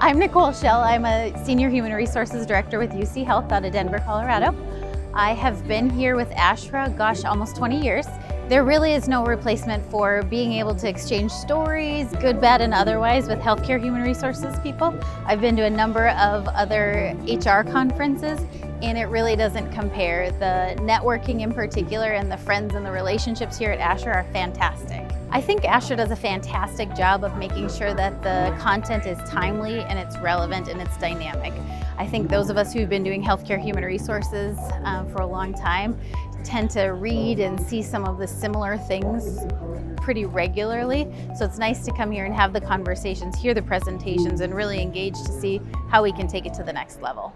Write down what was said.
I'm Nicole Shell. I'm a Senior Human Resources Director with UC Health out of Denver, Colorado. I have been here with ASHHRA, almost 20 years. There really is no replacement for being able to exchange stories, good, bad, and otherwise, with healthcare human resources people. I've been to a number of other HR conferences, and it really doesn't compare. The networking in particular and the friends and the relationships here at ASHHRA are fantastic. I think ASHHRA does a fantastic job of making sure that the content is timely and it's relevant and it's dynamic. I think those of us who've been doing healthcare human resources for a long time tend to read and see some of the similar things pretty regularly. So it's nice to come here and have the conversations, hear the presentations, and really engage to see how we can take it to the next level.